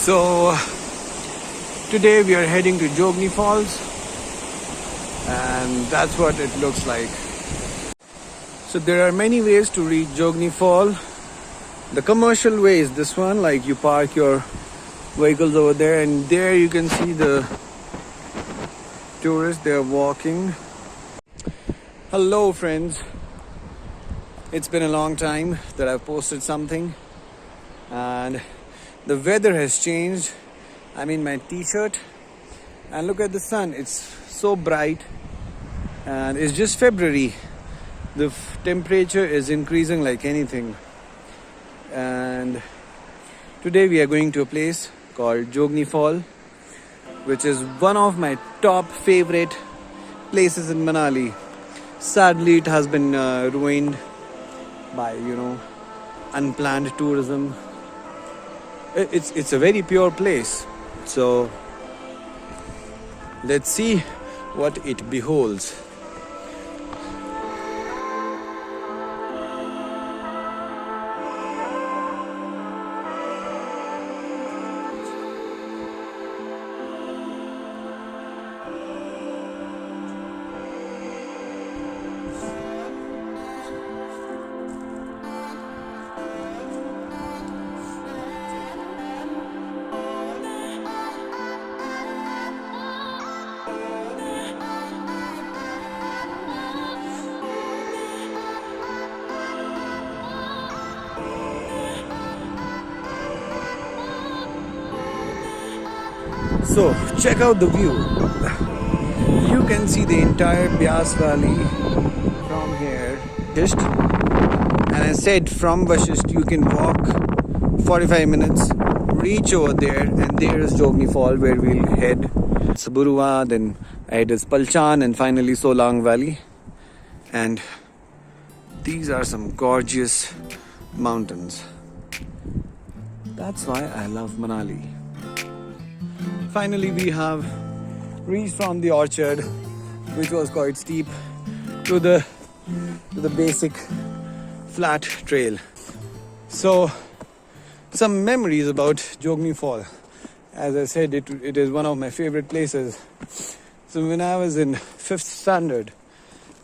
So today we are heading to Jogni Falls, and that's what it looks like. So there are many ways to reach Jogni Fall. The commercial way is this one, like you park your vehicles over there, and there you can see the tourists, they're walking. Hello friends, it's been a long time that I've posted something, and the weather has changed. I'm in my t-shirt and look at the sun, it's so bright, and it's just February. The temperature is increasing like anything, and today we are going to a place called Jogni Fall, which is one of my top favorite places in Manali. Sadly, it has been ruined by unplanned tourism. It's a very pure place, so let's see what it beholds. So check out the view. You can see the entire Byas Valley from here. And I said from Vashisht you can walk 45 minutes, reach over there, and there is Jogni Fall where we'll head. Saburua, then ahead is Palchan, and finally Solang Valley. And these are some gorgeous mountains. That's why I love Manali. Finally, we have reached from the orchard, which was quite steep, to the basic flat trail. So, some memories about Jogni Fall. As I said, it is one of my favorite places. So when I was in 5th standard,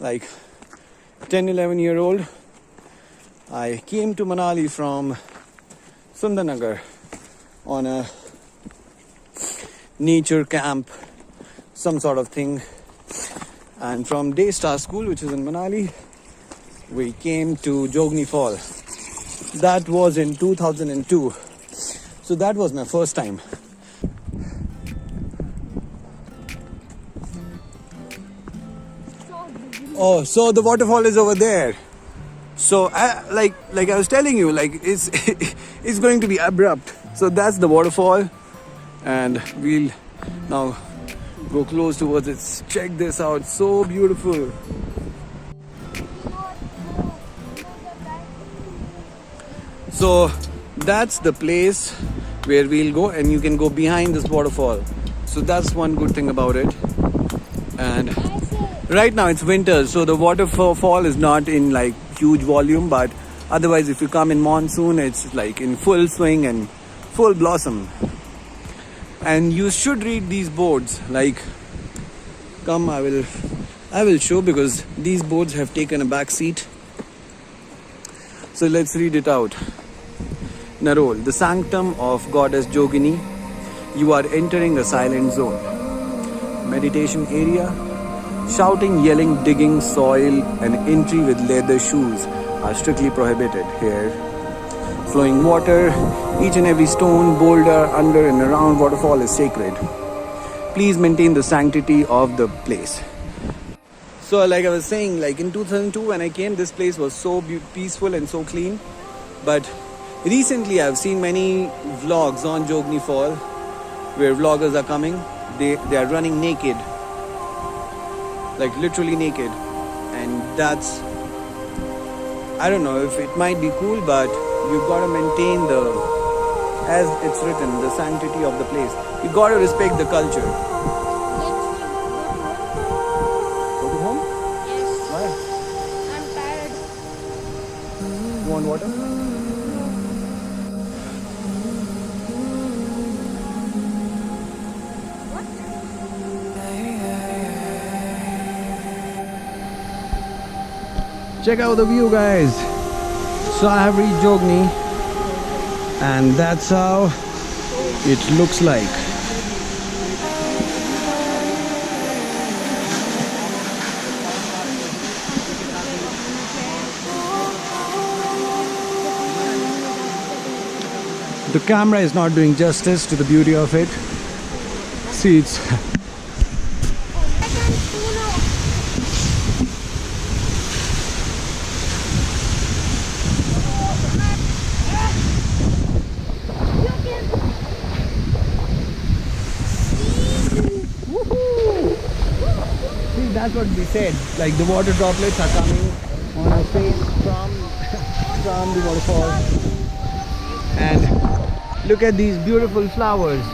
like 10-11-year-old, I came to Manali from Sundarnagar on a nature camp, some sort of thing, and from Daystar School, which is in Manali, we came to Jogni Fall. That was in 2002, so that was my first time. Oh, so the waterfall is over there. So like I was telling you, like it's it's going to be abrupt. So that's the waterfall, and we'll now go close towards it. Check this out, so beautiful. So that's the place where we'll go, and you can go behind this waterfall. So that's one good thing about it. And right now it's winter, so the waterfall is not in like huge volume, but otherwise if you come in monsoon, it's like in full swing and full blossom. And you should read these boards. Like, come, I will show, because these boards have taken a back seat. So let's read it out. Narol, the sanctum of goddess Jogini. You are entering a silent zone. Meditation area. Shouting, yelling, digging soil, and entry with leather shoes are strictly prohibited here. Flowing water, each and every stone, boulder, under and around waterfall is sacred. Please maintain the sanctity of the place. So like I was saying, like in 2002 when I came, this place was so peaceful and so clean. But recently I've seen many vlogs on Jogni Fall where vloggers are coming. They are running naked. Like literally naked, and that's, I don't know if it might be cool, but you've got to maintain as it's written, the sanctity of the place. You got to respect the culture. Go to home? Yes. Why? I'm tired. You want water? Check out the view, guys. So I have reached Jogni, and that's how it looks like. The camera is not doing justice to the beauty of it. See, it's see, that's what we said. Like the water droplets are coming on our face from the waterfall. And look at these beautiful flowers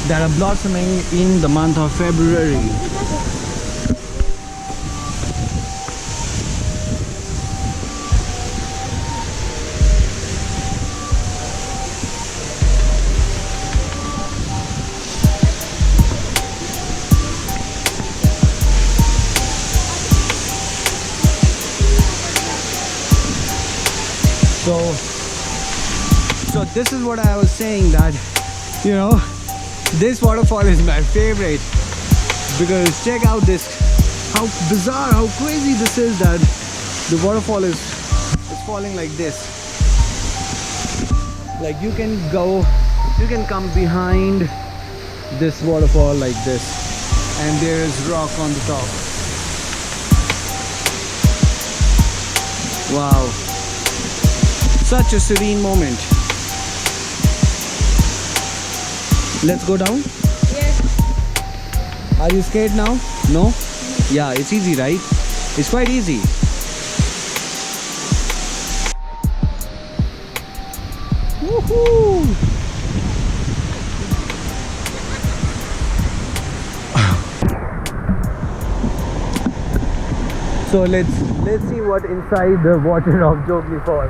that are blossoming in the month of February. So this is what I was saying, that you know, this waterfall is my favorite, because check out this, how bizarre, how crazy this is, that the waterfall is falling like this. Like you can come behind this waterfall like this, and there is rock on the top. Wow, such a serene moment. Let's go down. Yes. Are you scared now? No? Yeah, it's easy, right? It's quite easy. Woohoo! So let's see what inside the water of Jogni Fall.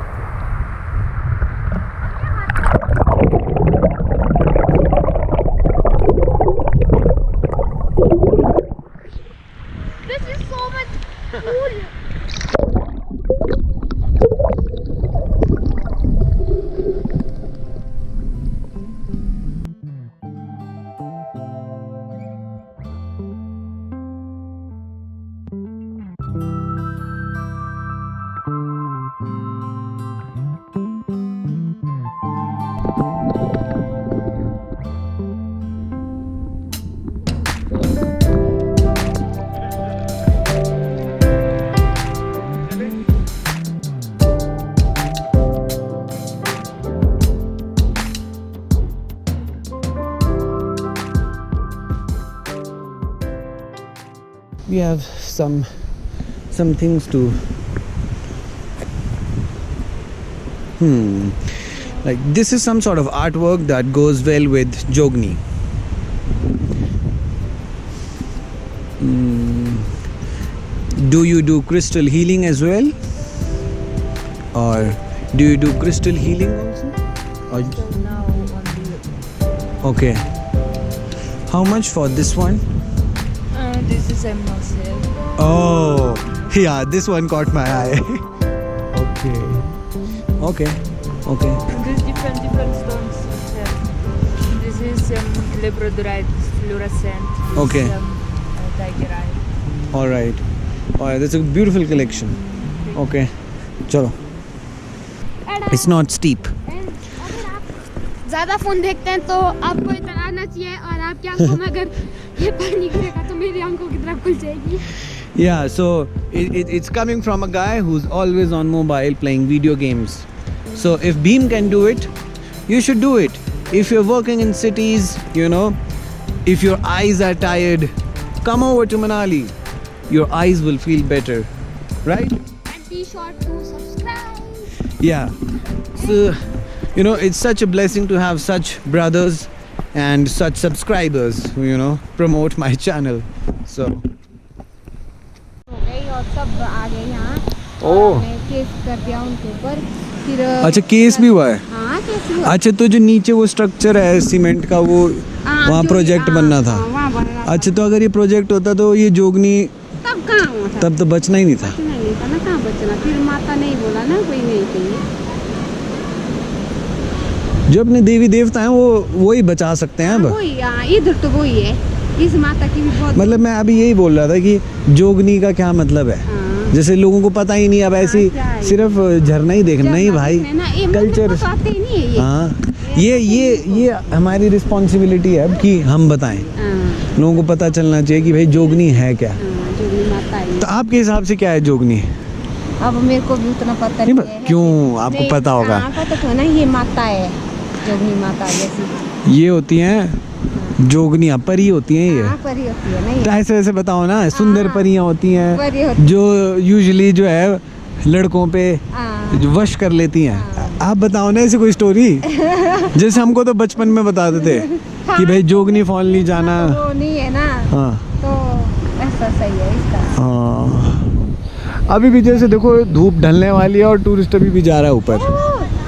This is so much cool. We have some things to like this is some sort of artwork that goes well with Jogni. Do you do crystal healing as well, or do you do crystal healing also? Or Now only. okay, how much for this one? This is Emnosel. Oh, yeah, this one caught my eye. Okay. There's different stones. This is labradorite fluorescent. Okay. This is, tigerite. All right, that's a beautiful collection. Okay, chalo. It's not steep. अगर आप ज़्यादा phone देखते हैं तो आपको इतना आना चाहिए, और आपकी आंखों में अगर ये पानी गिरेगा तो मेरी आंखों की तरफ खुल जाएगी. Yeah, so it's coming from a guy who's always on mobile playing video games. So if Beam can do it, you should do it. If you're working in cities, you know, if your eyes are tired, come over to Manali. Your eyes will feel better, right? And be sure to subscribe. Yeah. So, you know, it's such a blessing to have such brothers and such subscribers who, you know, promote my channel. So. हो गई और सब आ गए यहाँ. ओह. मैं case कर दिया उनके ऊपर. फिर अच्छा, केस भी हुआ है. हाँ, केस हुआ. अच्छा, तो जो नीचे वो स्ट्रक्चर है सीमेंट का, वो वहाँ प्रोजेक्ट बनना था। वहाँ बनना था। अच्छा, तो अगर ये प्रोजेक्ट होता तो ये जोगनी तब कहाँ हुआ था? तब तो बचना ही नहीं था। नहीं था ना, कहाँ बचना। फिर माता नहीं बोला ना, कोई नहीं चाहिए। जो अपने देवी देवता हैं वो ही बचा सकते हैं अब। वही इधर तो वही है, इस माता की भी बहुत मतलब मैं अभी यही बोल रहा था कि जोगनी का क्या मतलब है। हाँ। जैसे लोगों को पता ही नहीं, अब ऐसी क्या है? सिर्फ झरना ही देखना नहीं भाई, कल्चर। आते ही नहीं है ये। हाँ, ये हमारी रिस्पॉन्सिबिलिटी है अब कि हम बताएं, हाँ, लोगों को पता चलना चाहिए कि भाई जोगनी है क्या। जोगनी माता है। तो आपके हिसाब से क्या है जोगनी? अब मेरे को भी उतना पता नहीं, नहीं है। क्यों आपको नहीं, पता होगा? हाँ, पता तो है ना, ये माता है जोगनी माता जैसी। ये होती हैं जोगनियाँ, परी होती हैं ये। हाँ, परी होती है ना तो ये। ऐसे ऐसे बताओ ना, सुंदर हाँ। परियां होती हैं परी होती जो यूजुअली जो है लड़कों पे हाँ। जो वश कर लेती हैं। आप बताओ ना ऐसी कोई स्टोरी। जैसे हमको तो बचपन में बताते थे कि भाई जोगनी फॉल नहीं जाना। वो नहीं है ना, हाँ तो ऐसा सही है इसका। हाँ। अभी भी जैसे देखो धूप ढलने वाली है और टूरिस्ट अभी भी जा रहा है ऊपर।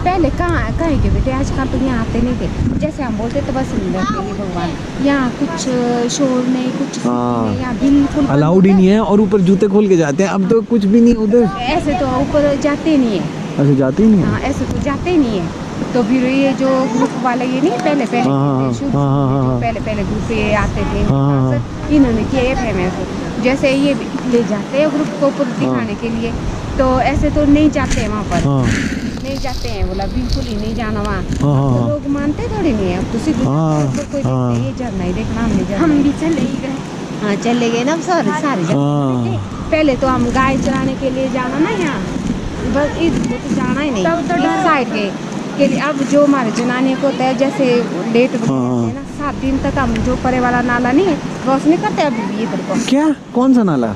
पहले कहाँ के बेटे, आजकल तो यहाँ आते नहीं थे। जैसे हम बोलते तो बस सुंदर थे ये भगवान। यहाँ कुछ शोर नहीं, कुछ हाँ। नहीं, यहाँ बिल्कुल बंद अलाउड ही होता नहीं है, और ऊपर जूते खोल के जाते हैं। अब तो कुछ भी नहीं उधर। है। ऐसे तो ऊपर जाते नहीं है। ऐसे जाती ही नहीं है। हाँ, ऐसे तो जाते ही नहीं है। तो फिर ये जो ग्रुप वाले ये नहीं पहले हाँ, शुरू हाँ, हाँ, हाँ। पहले ग्रुप ये आते थे, हाँ, सब इन्होंने किया ये फेमस। जैसे ये ले जाते हैं ग्रुप को ऊपर दिखाने के लिए, तो ऐसे तो नहीं जाते हैं वहाँ पर। हाँ नहीं जाते हैं, बोला बिल्कुल ही नहीं जाना वहाँ। हाँ, हाँ, तो लोग मानते थोड़ी नहीं है। अब तो सीधे हाँ, ऊपर कोई हाँ। देखते, ये झरना ही देखना, हमने जाना। हम भी चले ही गए। हाँ, चले गए ना सारे जाते हाँ। थे। पहले तो हम गाय चराने के लिए जाना ना यहाँ, बस इधर को तो जाना ही नहीं, इस साइड के लिए। अब जो हमारे जनाने को होता है, जैसे लेट है ना, 7 दिन तक हम जो परे वाला नाला नहीं है क्रॉस नहीं करते अभी भी इधर को। क्या, कौन सा नाला?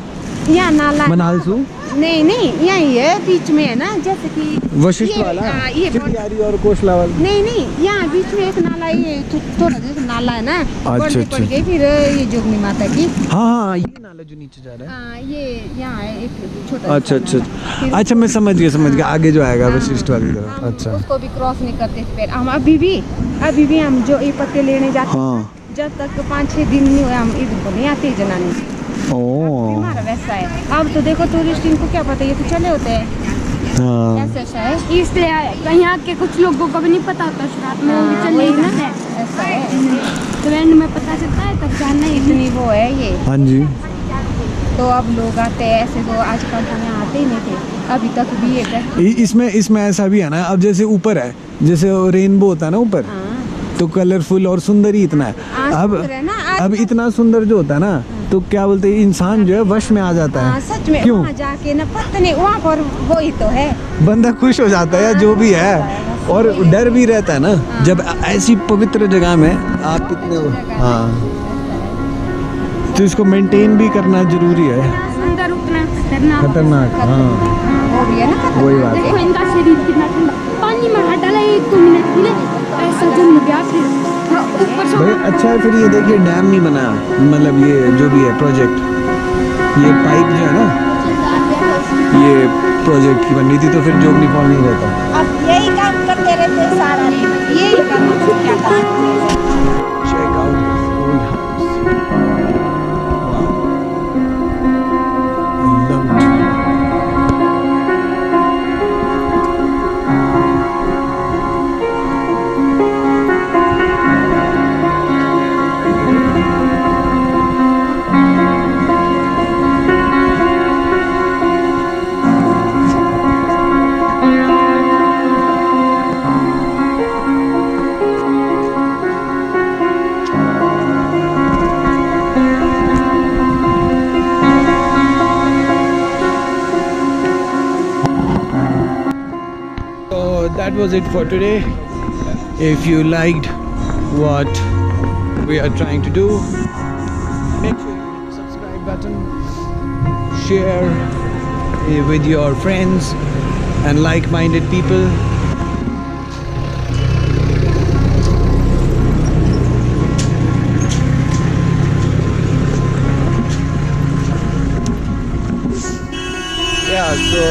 यहाँ नाला है। मनालसू? नहीं यही है, बीच में है ना, जैसे कि वशिष्ठ ये- वाला? हाँ, ये चिड़ियारी और कोसला वाला? नहीं यहाँ बीच में एक नाला, ये थोड़ा जैसे नाला है ना, बढ़ती अच्छा। पड़ गई फिर ये जोगनी माता की। हाँ, ये नाला जो नीचे जा रहा है। ये यहाँ है एक छोटा अच्छा सा नाला। फिर अच्छा, मैं समझ गया आगे जो आएगा हाँ, वशिष्ठ वाली तरफ। हम अच्छा उसको भी क्रॉस नहीं करते थे पहले। हम अभी भी हम जो ये पत्ते लेने जाते हैं, हाँ। जब तक 5-6 दिन नहीं हुए हम इधर को नहीं आते जनानी। ओ हमारा वैसा है। अब तो देखो टूरिस्ट, इनको क्या पता, ये तो चले होते हैं। हाँ। ऐसा है, इसलिए यहाँ के कुछ लोगों को भी नहीं पता होता, रात में वो भी चल नहीं ना, ऐसा है। तो एंड में पता चलता है तब जानना ही इतनी वो है ये। हाँ जी। तो अब लोग आते हैं, ऐसे तो आजकल तो यहाँ आते ही नहीं थे अभी तक भी ये इसमें ऐसा भी है ना, अब जैसे ऊपर है, जैसे रेनबो होता है ना ऊपर, हाँ। तो कलरफुल और सुंदर ही इतना है। सुंदर है ना, अब इतना सुंदर जो होता है ना, तो क्या बोलते हैं, इंसान जो है वश में आ जाता है। सच में क्यों? वहाँ जाके ना पता नहीं, वहाँ पर वो ही तो है, बंदा खुश हो जाता है, जो भी है, और डर भी रहता है ना, जब ऐसी पवित्र जगह में आप इतने। हाँ, तो इसको मेंटेन भी करना जरूरी है। सुंदर उतना खतरनाक। हाँ, वो भी है ना, वही बात है। देखो इनका शरीर कितना ठंडा, पानी में हाथ डाला 1-2 मिनट के लिए ऐसा जम गया, फिर ऊपर से भाई अच्छा है। फिर ये देखिए डैम नहीं बना, मतलब ये जो भी है प्रोजेक्ट, ये पाइप जो है ना, ये प्रोजेक्ट की बनी थी, तो फिर जोगनी फॉल नहीं रहता। अब यही काम करते रहते हैं सारा, यही करना क्या करना। Check out this old house. Wow. I love it. So that was it for today. If you liked what we are trying to do, make sure you hit the subscribe button, share with your friends and like-minded people. Yeah, so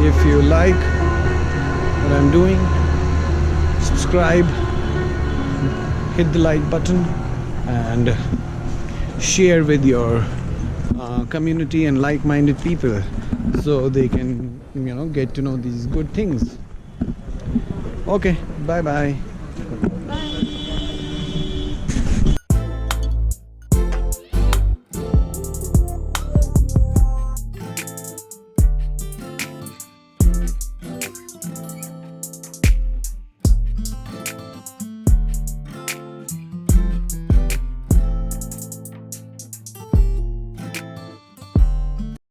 if you like doing. Subscribe, hit the like button, and share with your community and like-minded people, so they can, get to know these good things. Okay, bye bye.